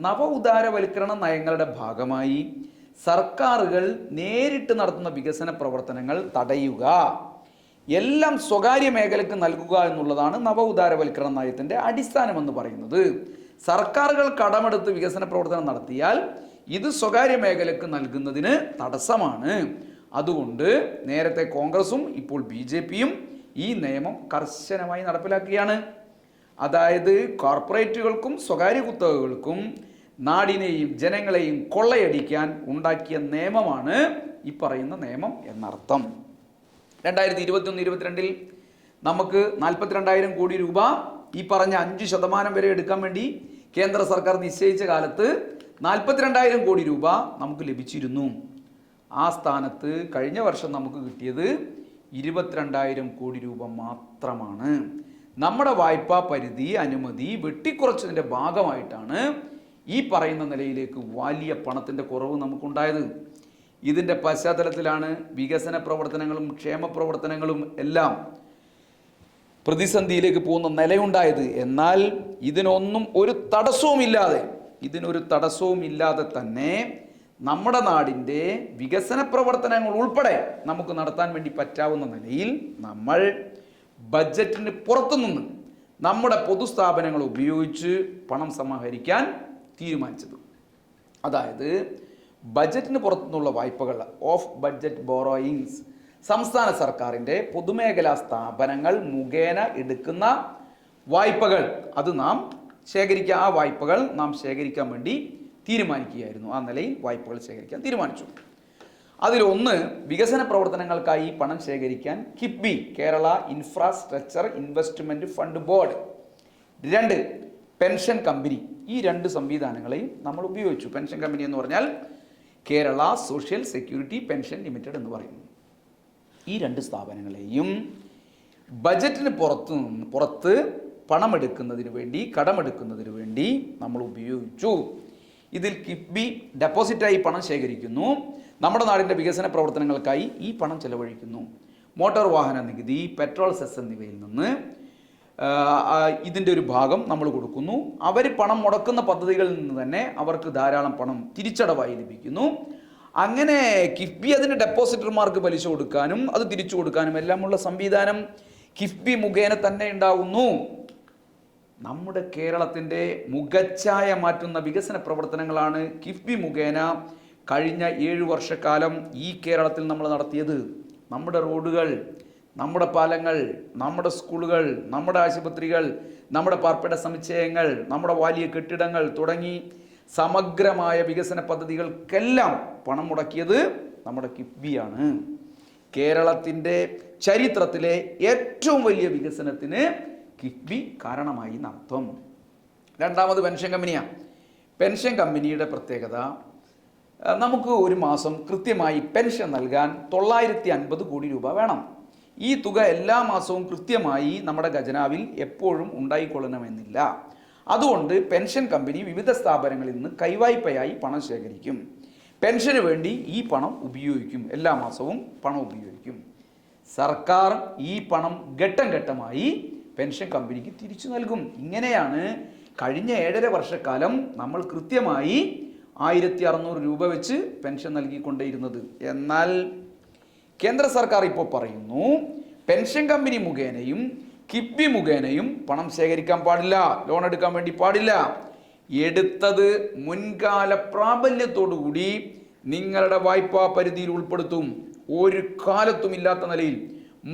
നവ ഉദാരവൽക്കരണ നയങ്ങളുടെ ഭാഗമായി സർക്കാരുകൾ നേരിട്ട് നടത്തുന്ന വികസന പ്രവർത്തനങ്ങൾ തടയുക, എല്ലാം സ്വകാര്യ മേഖലയ്ക്ക് നൽകുക എന്നുള്ളതാണ് നവ ഉദാരവൽക്കരണ നയത്തിൻ്റെ അടിസ്ഥാനമെന്ന് പറയുന്നത്. സർക്കാരുകൾ കടമെടുത്ത് വികസന പ്രവർത്തനം നടത്തിയാൽ ഇത് സ്വകാര്യ മേഖലക്ക് നൽകുന്നതിന് തടസ്സമാണ്. അതുകൊണ്ട് നേരത്തെ കോൺഗ്രസും ഇപ്പോൾ BJPയും ഈ നിയമം കർശനമായി നടപ്പിലാക്കുകയാണ്. അതായത് കോർപ്പറേറ്റുകൾക്കും സ്വകാര്യ കുത്തകകൾക്കും നാടിനെയും ജനങ്ങളെയും കൊള്ളയടിക്കാൻ ഉണ്ടാക്കിയ നിയമമാണ് ഈ പറയുന്ന നിയമം എന്നർത്ഥം. 2021-22 നമുക്ക് 42,000 കോടി രൂപ ഈ പറഞ്ഞ 5% വരെ എടുക്കാൻ വേണ്ടി കേന്ദ്ര സർക്കാർ നിശ്ചയിച്ച കാലത്ത് 42,000 കോടി രൂപ നമുക്ക് ലഭിച്ചിരുന്നു. ആ സ്ഥാനത്ത് കഴിഞ്ഞ വർഷം നമുക്ക് കിട്ടിയത് 22,000 കോടി രൂപ മാത്രമാണ്. നമ്മുടെ വായ്പാ പരിധി അനുമതി വെട്ടിക്കുറച്ചതിൻ്റെ ഭാഗമായിട്ടാണ് ഈ പറയുന്ന നിലയിലേക്ക് വലിയ പണത്തിൻ്റെ കുറവ് നമുക്കുണ്ടായത്. ഇതിൻ്റെ പശ്ചാത്തലത്തിലാണ് വികസന പ്രവർത്തനങ്ങളും ക്ഷേമ പ്രവർത്തനങ്ങളും എല്ലാം പ്രതിസന്ധിയിലേക്ക് പോകുന്ന നിലയുണ്ടായത്. എന്നാൽ ഇതിനൊന്നും ഒരു തടസ്സവുമില്ലാതെ തന്നെ നമ്മുടെ നാടിൻ്റെ വികസന പ്രവർത്തനങ്ങൾ ഉൾപ്പെടെ നമുക്ക് നടത്താൻ വേണ്ടി പറ്റാവുന്ന നിലയിൽ നമ്മൾ ബഡ്ജറ്റിന് പുറത്തുനിന്ന് നമ്മുടെ പൊതുസ്ഥാപനങ്ങൾ ഉപയോഗിച്ച് പണം സമാഹരിക്കാൻ തീരുമാനിച്ചത്. അതായത് ബഡ്ജറ്റിന് പുറത്തുനിന്നുള്ള വായ്പകൾ, ഓഫ് ബഡ്ജറ്റ് ബോറോയിങ്സ്, സംസ്ഥാന സർക്കാരിൻ്റെ പൊതുമേഖലാ സ്ഥാപനങ്ങൾ മുഖേന എടുക്കുന്ന വായ്പകൾ, അത് നാം ആ വായ്പകൾ നാം ശേഖരിക്കാൻ വേണ്ടി തീരുമാനിക്കുകയായിരുന്നു. ആ നിലയിൽ വായ്പകൾ ശേഖരിക്കാൻ തീരുമാനിച്ചു. അതിലൊന്ന്, വികസന പ്രവർത്തനങ്ങൾക്കായി പണം ശേഖരിക്കാൻ KIIFB, Kerala infrastructure investment fund board. 2, pension company. ഈ 2 സംവിധാനങ്ങളെയും നമ്മൾ ഉപയോഗിച്ചു. പെൻഷൻ കമ്പനി എന്ന് പറഞ്ഞാൽ Kerala social security pension limited എന്ന് പറയുന്നു. ഈ 2 സ്ഥാപനങ്ങളെയും ബജറ്റിന് പുറത്ത് പണമെടുക്കുന്നതിന് വേണ്ടി, കടമെടുക്കുന്നതിന് വേണ്ടി നമ്മൾ ഉപയോഗിച്ചു. ഇതിൽ കിഫ്ബി ഡെപ്പോസിറ്റായി പണം ശേഖരിക്കുന്നു, നമ്മുടെ നാടിൻ്റെ വികസന പ്രവർത്തനങ്ങൾക്കായി ഈ പണം ചെലവഴിക്കുന്നു. മോട്ടോർ വാഹന നികുതി, പെട്രോൾ സെസ് എന്നിവയിൽ നിന്ന് ഇതിൻ്റെ ഒരു ഭാഗം നമ്മൾ കൊടുക്കുന്നു. അവർ പണം മുടക്കുന്ന പദ്ധതികളിൽ നിന്ന് തന്നെ അവർക്ക് ധാരാളം പണം തിരിച്ചടവായി ലഭിക്കുന്നു. അങ്ങനെ കിഫ്ബി അതിന് ഡെപ്പോസിറ്റർമാർക്ക് പലിശ കൊടുക്കാനും അത് തിരിച്ചു കൊടുക്കാനും എല്ലാമുള്ള സംവിധാനം കിഫ്ബി മുഖേന തന്നെ ഉണ്ടാവുന്നു. നമ്മുടെ കേരളത്തിൻ്റെ മുഖച്ഛായ മാറ്റുന്ന വികസന പ്രവർത്തനങ്ങളാണ് കിഫ്ബി മുഖേന കഴിഞ്ഞ 7 വർഷക്കാലം ഈ കേരളത്തിൽ നമ്മൾ നടത്തിയത്. നമ്മുടെ റോഡുകൾ, നമ്മുടെ പാലങ്ങൾ, നമ്മുടെ സ്കൂളുകൾ, നമ്മുടെ ആശുപത്രികൾ, നമ്മുടെ പാർപ്പിട സമുച്ചയങ്ങൾ, നമ്മുടെ വലിയ കെട്ടിടങ്ങൾ തുടങ്ങി സമഗ്രമായ വികസന പദ്ധതികൾക്കെല്ലാം പണം മുടക്കിയത് നമ്മുടെ കിഫ്ബിയാണ്. കേരളത്തിൻ്റെ ചരിത്രത്തിലെ ഏറ്റവും വലിയ വികസനത്തിന് കിഫ്ബി കാരണമായി നടത്തും. 2ാമത് പെൻഷൻ കമ്പനിയാണ്. പെൻഷൻ കമ്പനിയുടെ പ്രത്യേകത, നമുക്ക് ഒരു മാസം കൃത്യമായി പെൻഷൻ നൽകാൻ 950 കോടി രൂപ വേണം. ഈ തുക എല്ലാ മാസവും കൃത്യമായി നമ്മുടെ ഖജനാവിൽ എപ്പോഴും ഉണ്ടായിക്കൊള്ളണമെന്നില്ല. അതുകൊണ്ട് പെൻഷൻ കമ്പനി വിവിധ സ്ഥാപനങ്ങളിൽ നിന്ന് കൈവായ്പയായി പണം ശേഖരിക്കും. പെൻഷന് വേണ്ടി ഈ പണം ഉപയോഗിക്കും. എല്ലാ മാസവും പണം ഉപയോഗിക്കും. സർക്കാർ ഈ പണം ഘട്ടം ഘട്ടമായി പെൻഷൻ കമ്പനിക്ക് തിരിച്ചു നൽകും. ഇങ്ങനെയാണ് കഴിഞ്ഞ 7.5 വർഷക്കാലം നമ്മൾ കൃത്യമായി 1600 രൂപ വെച്ച് പെൻഷൻ നൽകിക്കൊണ്ടേയിരുന്നത്. എന്നാൽ കേന്ദ്ര സർക്കാർ ഇപ്പോൾ പറയുന്നു, പെൻഷൻ കമ്പനി മുഖേനയും കിഫ്ബി മുഖേനയും പണം ശേഖരിക്കാൻ പാടില്ല, ലോൺ എടുക്കാൻ വേണ്ടി പാടില്ല. എടുത്തത് മുൻകാല പ്രാബല്യത്തോടുകൂടി നിങ്ങളുടെ വായ്പാ പരിധിയിൽ ഉൾപ്പെടുത്തും. ഒരു കാലത്തും ഇല്ലാത്ത നിലയിൽ,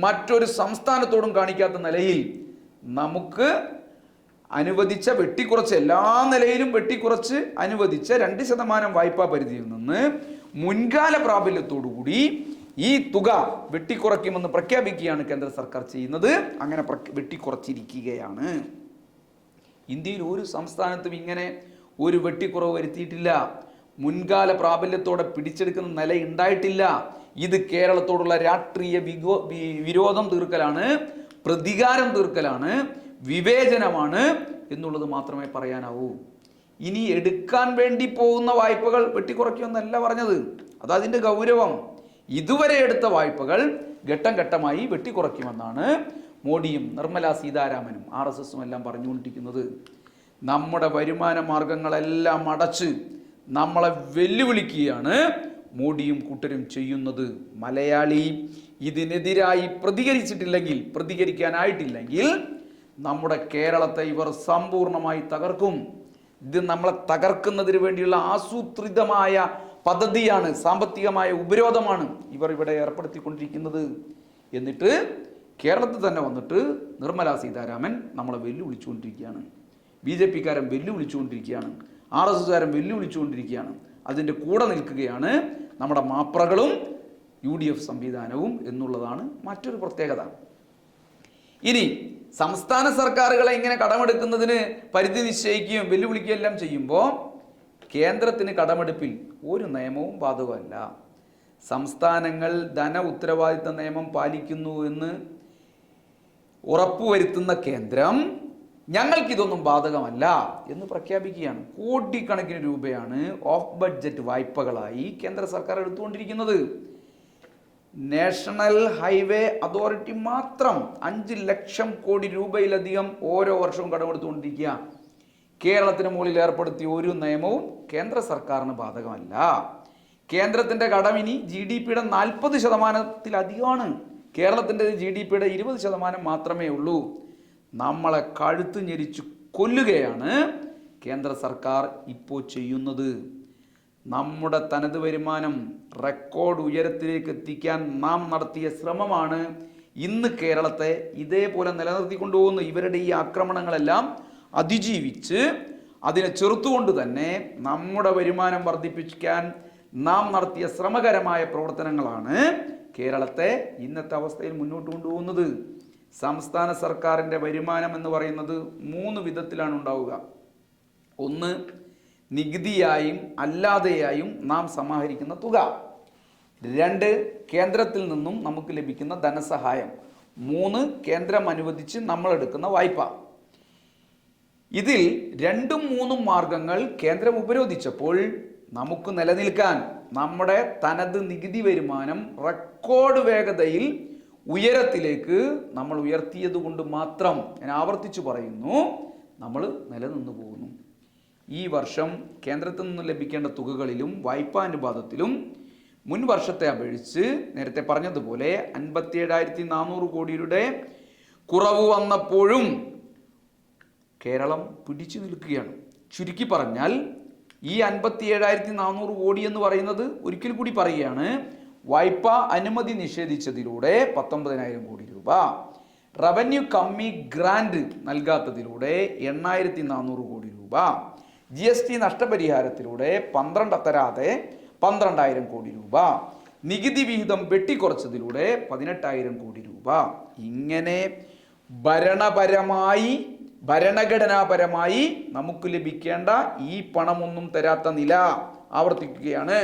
മറ്റൊരു സംസ്ഥാനത്തോടും കാണിക്കാത്ത നിലയിൽ നമുക്ക് അനുവദിച്ച വെട്ടിക്കുറച്ച്, എല്ലാ നിലയിലും വെട്ടിക്കുറച്ച് അനുവദിച്ച 2% വായ്പാ പരിധിയിൽ നിന്ന് മുൻകാല പ്രാബല്യത്തോടുകൂടി ഈ തുക വെട്ടിക്കുറയ്ക്കുമെന്ന് പ്രഖ്യാപിക്കുകയാണ് കേന്ദ്ര സർക്കാർ ചെയ്യുന്നത്. അങ്ങനെ വെട്ടിക്കുറച്ചിരിക്കുകയാണ്. ഇന്ത്യയിൽ ഒരു സംസ്ഥാനത്തും ഇങ്ങനെ ഒരു വെട്ടിക്കുറവ് വരുത്തിയിട്ടില്ല. മുൻകാല പ്രാബല്യത്തോടെ പിടിച്ചെടുക്കുന്ന നില ഉണ്ടായിട്ടില്ല. ഇത് കേരളത്തോടുള്ള രാഷ്ട്രീയ വിരോധം തീർക്കലാണ്, പ്രതികാരം തീർക്കലാണ്, വിവേചനമാണ് എന്നുള്ളത് മാത്രമേ പറയാനാവൂ. ഇനി എടുക്കാൻ വേണ്ടി പോകുന്ന വായ്പകൾ വെട്ടിക്കുറയ്ക്കുമെന്നല്ല പറഞ്ഞത്. അതതിൻ്റെ ഗൗരവം. ഇതുവരെ എടുത്ത വായ്പകൾ ഘട്ടം ഘട്ടമായി വെട്ടിക്കുറയ്ക്കുമെന്നാണ് മോഡിയും നിർമ്മല സീതാരാമനും RSSും എല്ലാം പറഞ്ഞുകൊണ്ടിരിക്കുന്നത്. നമ്മുടെ വരുമാന മാർഗങ്ങളെല്ലാം അടച്ച് നമ്മളെ വെല്ലുവിളിക്കുകയാണ് മോഡിയും കൂട്ടരും ചെയ്യുന്നത്. മലയാളി ഇതിനെതിരായി പ്രതികരിക്കാനായിട്ടില്ലെങ്കിൽ നമ്മുടെ കേരളത്തെ ഇവർ സമ്പൂർണ്ണമായി തകർക്കും. ഇത് നമ്മളെ തകർക്കുന്നതിന് വേണ്ടിയുള്ള ആസൂത്രിതമായ പദ്ധതിയാണ്, സാമ്പത്തികമായ ഉപരോധമാണ് ഇവിടെ ഏർപ്പെടുത്തിക്കൊണ്ടിരിക്കുന്നത്. എന്നിട്ട് കേരളത്തിൽ തന്നെ വന്നിട്ട് നിർമ്മലാ സീതാരാമൻ നമ്മളെ വെല്ലുവിളിച്ചുകൊണ്ടിരിക്കുകയാണ്. BJP-കാരൻ വെല്ലുവിളിച്ചുകൊണ്ടിരിക്കുകയാണ്, RSS-കാരൻ വെല്ലുവിളിച്ചുകൊണ്ടിരിക്കുകയാണ്. അതിൻ്റെ കൂടെ നിൽക്കുകയാണ് നമ്മുടെ മാപ്രകളും UDF സംവിധാനവും എന്നുള്ളതാണ് മറ്റൊരു പ്രത്യേകത. ഇനി സംസ്ഥാന സർക്കാരുകളെ ഇങ്ങനെ കടമെടുക്കുന്നതിന് പരിധി നിശ്ചയിക്കുകയും വെല്ലുവിളിക്കുകയും എല്ലാം ചെയ്യുമ്പോൾ കേന്ദ്രത്തിന് കടമെടുപ്പിൽ ഒരു നിയമവും ബാധകമല്ല. സംസ്ഥാനങ്ങൾ ധന ഉത്തരവാദിത്ത നിയമം പാലിക്കുന്നു എന്ന് ഉറപ്പുവരുത്തുന്ന കേന്ദ്രം ഞങ്ങൾക്കിതൊന്നും ബാധകമല്ല എന്ന് പ്രഖ്യാപിക്കുകയാണ്. കോടിക്കണക്കിന് രൂപയാണ് ഓഫ് ബഡ്ജറ്റ് വായ്പകളായി കേന്ദ്ര സർക്കാർ എടുത്തുകൊണ്ടിരിക്കുന്നത്. നാഷണൽ ഹൈവേ അതോറിറ്റി മാത്രം 5 ലക്ഷം കോടി രൂപയിലധികം ഓരോ വർഷവും കടമെടുത്തുകൊണ്ടിരിക്കുക. കേരളത്തിന് മുകളിൽ ഏർപ്പെടുത്തിയ ഒരു നിയമവും കേന്ദ്ര സർക്കാരിന് ബാധകമല്ല. കേന്ദ്രത്തിൻ്റെ കടം ഇനി GDP-യുടെ 40%-ത്തിലധികമാണ്. കേരളത്തിൻ്റെ GDP-യുടെ 20% മാത്രമേ ഉള്ളൂ. നമ്മളെ കഴുത്ത് ഞെരിച്ച് കൊല്ലുകയാണ് കേന്ദ്ര സർക്കാർ ഇപ്പോൾ ചെയ്യുന്നത്. നമ്മുടെ തനത് വരുമാനം റെക്കോർഡ് ഉയരത്തിലേക്ക് എത്തിക്കാൻ നാം നടത്തിയ ശ്രമമാണ് ഇന്ന് കേരളത്തെ ഇതേപോലെ നിലനിർത്തിക്കൊണ്ടുപോകുന്നു. ഇവരുടെ ഈ ആക്രമണങ്ങളെല്ലാം അതിജീവിച്ച് അതിനെ ചെറുത്തുകൊണ്ട് തന്നെ നമ്മുടെ വരുമാനം വർദ്ധിപ്പിക്കാൻ നാം നടത്തിയ ശ്രമകരമായ പ്രവർത്തനങ്ങളാണ് കേരളത്തെ ഇന്നത്തെ അവസ്ഥയിൽ മുന്നോട്ട് കൊണ്ടുപോകുന്നത്. സംസ്ഥാന സർക്കാരിൻ്റെ വരുമാനം എന്ന് പറയുന്നത് 3 വിധത്തിലാണ് ഉണ്ടാവുക. ഒന്ന്, നികുതിയായും അല്ലാതെയായും നാം സമാഹരിക്കുന്ന തുക. 2, കേന്ദ്രത്തിൽ നിന്നും നമുക്ക് ലഭിക്കുന്ന ധനസഹായം. 3, കേന്ദ്രം അനുവദിച്ച് നമ്മൾ എടുക്കുന്ന വായ്പ. ഇതിൽ 2ഉം 3ഉം മാർഗങ്ങൾ കേന്ദ്രം ഉപരോധിച്ചപ്പോൾ നമുക്ക് നിലനിൽക്കാൻ നമ്മുടെ തനത് നികുതി വരുമാനം റെക്കോർഡ് വേഗതയിൽ ഉയരത്തിലേക്ക് നമ്മൾ ഉയർത്തിയത് കൊണ്ട് മാത്രം, ഞാൻ ആവർത്തിച്ചു പറയുന്നു, നമ്മൾ നിലനിന്നു പോകുന്നു. ഈ വർഷം കേന്ദ്രത്തിൽ നിന്ന് ലഭിക്കേണ്ട തുകകളിലും വായ്പാനുപാതത്തിലും മുൻ വർഷത്തെ അപേക്ഷിച്ച് നേരത്തെ പറഞ്ഞതുപോലെ 57,400 കോടിയുടെ കുറവ് വന്നപ്പോഴും കേരളം പിടിച്ചു നിൽക്കുകയാണ്. ചുരുക്കി പറഞ്ഞാൽ ഈ 57,400 കോടി എന്ന് പറയുന്നത്, ഒരിക്കൽ കൂടി പറയുകയാണ്, വായ്പ അനുമതി നിഷേധിച്ചതിലൂടെ 19,000 കോടി രൂപ, റവന്യൂ കമ്മി ഗ്രാന്റ് നൽകാത്തതിലൂടെ 8,400 കോടി രൂപ, GST നഷ്ടപരിഹാരത്തിലൂടെ 12 തരാതെ 12,000 കോടി രൂപ, നികുതി വിഹിതം വെട്ടിക്കുറച്ചതിലൂടെ 18,000 കോടി രൂപ. ഇങ്ങനെ ഭരണഘടനാപരമായി നമുക്ക് ലഭിക്കേണ്ട ഈ പണമൊന്നും തരാത്ത നില ആവർത്തിക്കുകയാണ്.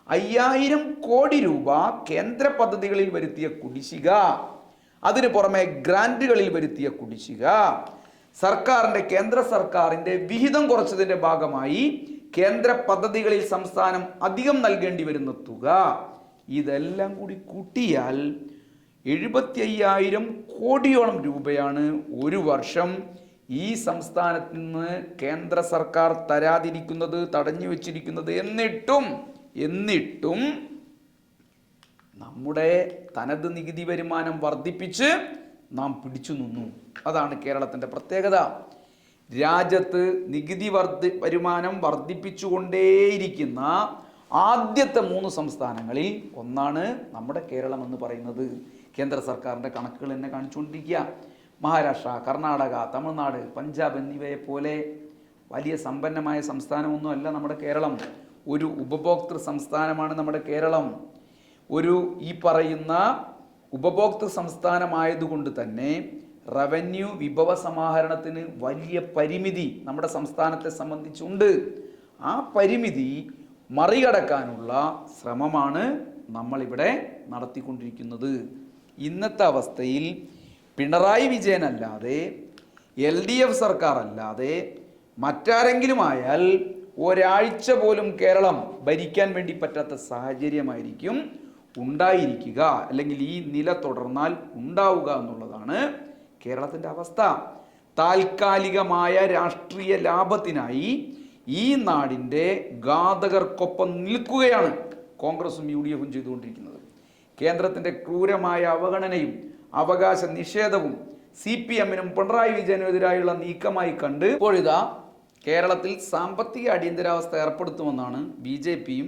5,000 കോടി രൂപ കേന്ദ്ര പദ്ധതികളിൽ വരുത്തിയ കുടിശ്ശിക, അതിന് പുറമെ ഗ്രാന്റുകളിൽ വരുത്തിയ കുടിശ്ശിക, കേന്ദ്ര സർക്കാരിൻ്റെ വിഹിതം കുറച്ചതിൻ്റെ ഭാഗമായി കേന്ദ്ര പദ്ധതികളിൽ സംസ്ഥാനം അധികം നൽകേണ്ടി വരുന്ന തുക, ഇതെല്ലാം കൂടി കൂട്ടിയാൽ 75,000 കോടിയോളം രൂപയാണ് ഒരു വർഷം ഈ സംസ്ഥാനത്ത് നിന്ന് കേന്ദ്ര സർക്കാർ തരാതിരിക്കുന്നത്, തടഞ്ഞു വെച്ചിരിക്കുന്നത്. എന്നിട്ടും നമ്മുടെ തനത് നികുതി വരുമാനം വർദ്ധിപ്പിച്ച് നാം പിടിച്ചു നിന്നു. അതാണ് കേരളത്തിൻ്റെ പ്രത്യേകത. രാജ്യത്ത് നികുതി വരുമാനം വർദ്ധിപ്പിച്ചുകൊണ്ടേയിരിക്കുന്ന ആദ്യത്തെ 3 സംസ്ഥാനങ്ങളിൽ ഒന്നാണ് നമ്മുടെ കേരളം എന്ന് പറയുന്നത്. കേന്ദ്ര സർക്കാരിൻ്റെ കണക്കുകൾ എന്നെ കാണിച്ചുകൊണ്ടിരിക്കുക. മഹാരാഷ്ട്ര, കർണാടക, തമിഴ്നാട്, പഞ്ചാബ് എന്നിവയെ പോലെ വലിയ സമ്പന്നമായ സംസ്ഥാനമൊന്നുമല്ല നമ്മുടെ കേരളം. ഒരു ഉപഭോക്തൃ സംസ്ഥാനമാണ് നമ്മുടെ കേരളം. ഈ പറയുന്ന ഉപഭോക്തൃ സംസ്ഥാനമായതുകൊണ്ട് തന്നെ റവന്യൂ വിഭവ സമാഹരണത്തിന് വലിയ പരിമിതി നമ്മുടെ സംസ്ഥാനത്തെ സംബന്ധിച്ചുണ്ട്. ആ പരിമിതി മറികടക്കാനുള്ള ശ്രമമാണ് നമ്മളിവിടെ നടത്തിക്കൊണ്ടിരിക്കുന്നത്. ഇന്നത്തെ അവസ്ഥയിൽ പിണറായി വിജയൻ അല്ലാതെ, LDF സർക്കാർ അല്ലാതെ മറ്റാരെങ്കിലും ആയാൽ ഒരാഴ്ച പോലും കേരളം ഭരിക്കാൻ വേണ്ടി പറ്റാത്ത സാഹചര്യമായിരിക്കും ഉണ്ടായിരിക്കുക, അല്ലെങ്കിൽ ഈ നില തുടർന്നാൽ ഉണ്ടാവുക എന്നുള്ളതാണ് കേരളത്തിൻ്റെ അവസ്ഥ. താൽക്കാലികമായ രാഷ്ട്രീയ ലാഭത്തിനായി ഈ നാടിൻ്റെ ഘാതകർക്കൊപ്പം നിൽക്കുകയാണ് കോൺഗ്രസും UDF-ഉം ചെയ്തുകൊണ്ടിരിക്കുന്നത്. കേന്ദ്രത്തിൻ്റെ ക്രൂരമായ അവഗണനയും അവകാശ നിഷേധവും CPM-നും പിണറായി വിജയനും എതിരായുള്ള നീക്കമായി കണ്ട് ഇപ്പോഴിതാ കേരളത്തിൽ സാമ്പത്തിക അടിയന്തരാവസ്ഥ ഏർപ്പെടുത്തുമെന്നാണ് BJPയും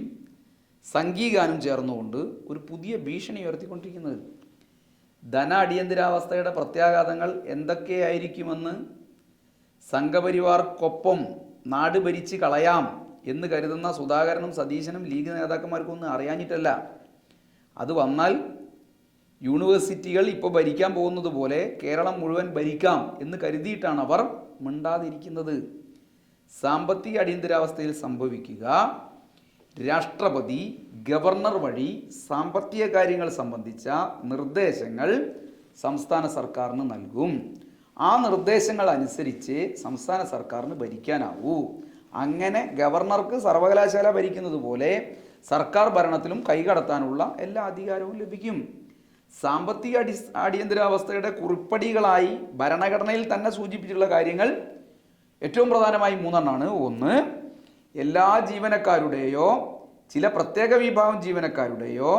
സംഘീകാനും ചേർന്നുകൊണ്ട് ഒരു പുതിയ ഭീഷണി ഉയർത്തിക്കൊണ്ടിരിക്കുന്നത്. ധന അടിയന്തരാവസ്ഥയുടെ പ്രത്യാഘാതങ്ങൾ എന്തൊക്കെയായിരിക്കുമെന്ന് സംഘപരിവാർക്കൊപ്പം നാട് ഭരിച്ച് കളയാം എന്ന് കരുതുന്ന സുധാകരനും സതീശനും ലീഗ് നേതാക്കന്മാർക്കൊന്നും അറിയാഞ്ഞിട്ടല്ല. അത് വന്നാൽ യൂണിവേഴ്സിറ്റികൾ ഇപ്പോൾ ഭരിക്കാൻ പോകുന്നത് പോലെ കേരളം മുഴുവൻ ഭരിക്കാം എന്ന് കരുതിയിട്ടാണ് അവർ മിണ്ടാതിരിക്കുന്നത്. സാമ്പത്തിക അടിയന്തരാവസ്ഥയിൽ സംഭവിക്കുക, രാഷ്ട്രപതി ഗവർണർ വഴി സാമ്പത്തിക കാര്യങ്ങൾ സംബന്ധിച്ച നിർദ്ദേശങ്ങൾ സംസ്ഥാന സർക്കാരിന് നൽകും. ആ നിർദ്ദേശങ്ങൾ അനുസരിച്ച് സംസ്ഥാന സർക്കാരിന് ഭരിക്കാനാവൂ. അങ്ങനെ ഗവർണർക്ക് സർവകലാശാല ഭരിക്കുന്നത് പോലെ സർക്കാർ ഭരണത്തിലും കൈകടത്താനുള്ള എല്ലാ അധികാരവും ലഭിക്കും. സാമ്പത്തിക അടിയന്തരാവസ്ഥയുടെ കുറിപ്പടികളായി ഭരണഘടനയിൽ തന്നെ സൂചിപ്പിച്ചിട്ടുള്ള കാര്യങ്ങൾ ഏറ്റവും പ്രധാനമായി 3 ഒന്ന്, എല്ലാ ജീവനക്കാരുടെയോ ചില പ്രത്യേക വിഭാഗം ജീവനക്കാരുടെയോ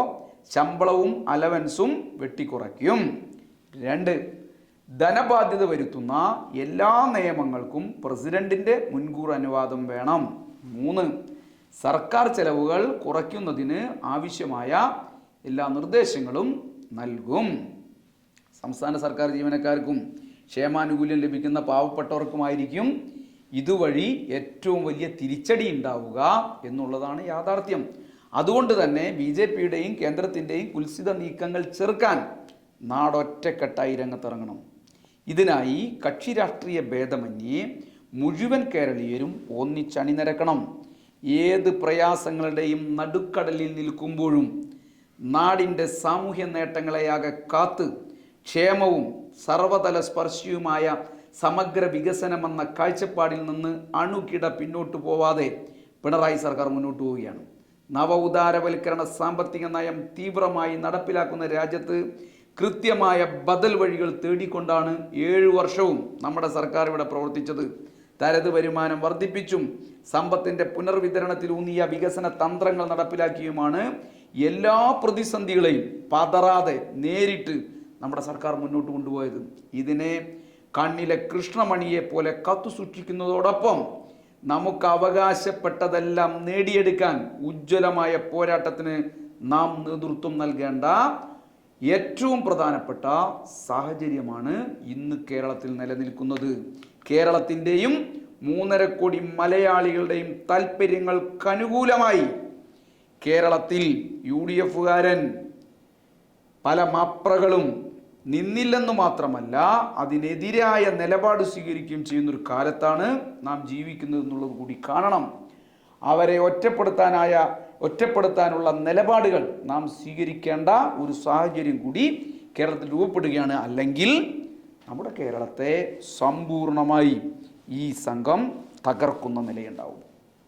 ശമ്പളവും അലവൻസും വെട്ടിക്കുറയ്ക്കും. 2, ധനബാധ്യത വരുത്തുന്ന എല്ലാ നിയമങ്ങൾക്കും പ്രസിഡന്റിന്റെ മുൻകൂർ അനുവാദം വേണം. 3, സർക്കാർ ചെലവുകൾ കുറയ്ക്കുന്നതിന് ആവശ്യമായ എല്ലാ നിർദ്ദേശങ്ങളും നൽകും. സംസ്ഥാന സർക്കാർ ജീവനക്കാർക്കും ക്ഷേമാനുകൂല്യം ലഭിക്കുന്ന പാവപ്പെട്ടവർക്കുമായിരിക്കും ഇതുവഴി ഏറ്റവും വലിയ തിരിച്ചടി ഉണ്ടാവുക എന്നുള്ളതാണ് യാഥാർത്ഥ്യം. അതുകൊണ്ട് തന്നെ BJPയുടെയും കേന്ദ്രത്തിൻ്റെയും കുൽസിത നീക്കങ്ങൾ ചെറുക്കാൻ നാടൊറ്റക്കെട്ടായി രംഗത്തിറങ്ങണം. ഇതിനായി കക്ഷി രാഷ്ട്രീയ ഭേദമന്യേ മുഴുവൻ കേരളീയരും ഒന്നിച്ചണിനിരക്കണം. ഏത് പ്രയാസങ്ങളുടെയും നടുക്കടലിൽ നിൽക്കുമ്പോഴും നാടിൻ്റെ സാമൂഹ്യ നേട്ടങ്ങളെയാകെ കാത്ത് ക്ഷേമവും സർവതല സ്പർശിയുമായ സമഗ്ര വികസനമെന്ന കാഴ്ചപ്പാടിൽ നിന്ന് അണുകിട പിന്നോട്ട് പോവാതെ പിണറായി സർക്കാർ മുന്നോട്ട് പോവുകയാണ്. നവ ഉദാരവൽക്കരണ സാമ്പത്തിക നയം തീവ്രമായി നടപ്പിലാക്കുന്ന രാജ്യത്ത് കൃത്യമായ ബദൽ വഴികൾ തേടിക്കൊണ്ടാണ് 7 വർഷവും നമ്മുടെ സർക്കാർ ഇവിടെ പ്രവർത്തിച്ചത്. തനത് വരുമാനം വർദ്ധിപ്പിച്ചും സമ്പത്തിൻ്റെ പുനർവിതരണത്തിലൂന്നിയ വികസന തന്ത്രങ്ങൾ നടപ്പിലാക്കിയുമാണ് എല്ലാ പ്രതിസന്ധികളെയും പതറാതെ നേരിട്ട് നമ്മുടെ സർക്കാർ മുന്നോട്ട് കൊണ്ടുപോയത്. ഇതിനെ കണ്ണിലെ കൃഷ്ണമണിയെ പോലെ കാത്തു സൂക്ഷിക്കുന്നതോടൊപ്പം നമുക്ക് അവകാശപ്പെട്ടതെല്ലാം നേടിയെടുക്കാൻ ഉജ്ജ്വലമായ പോരാട്ടത്തിന് നാം നേതൃത്വം നൽകേണ്ട ഏറ്റവും പ്രധാനപ്പെട്ട സാഹചര്യമാണ് ഇന്ന് കേരളത്തിൽ നിലനിൽക്കുന്നത്. കേരളത്തിൻ്റെയും 3.5 കോടി മലയാളികളുടെയും താല്പര്യങ്ങൾക്കനുകൂലമായി കേരളത്തിൽ UDFകാരൻ പല മാപ്രകളും നിന്നില്ലെന്ന് മാത്രമല്ല അതിനെതിരായ നിലപാട് സ്വീകരിക്കുകയും ചെയ്യുന്നൊരു കാലത്താണ് നാം ജീവിക്കുന്നത് എന്നുള്ളത് കൂടി കാണണം. അവരെ ഒറ്റപ്പെടുത്താനുള്ള നിലപാടുകൾ നാം സ്വീകരിക്കേണ്ട ഒരു സാഹചര്യം കൂടി കേരളത്തിൽ രൂപപ്പെടുകയാണ്. അല്ലെങ്കിൽ നമ്മുടെ കേരളത്തെ സമ്പൂർണമായി ഈ സംഘം തകർക്കുന്ന നിലയുണ്ടാവും.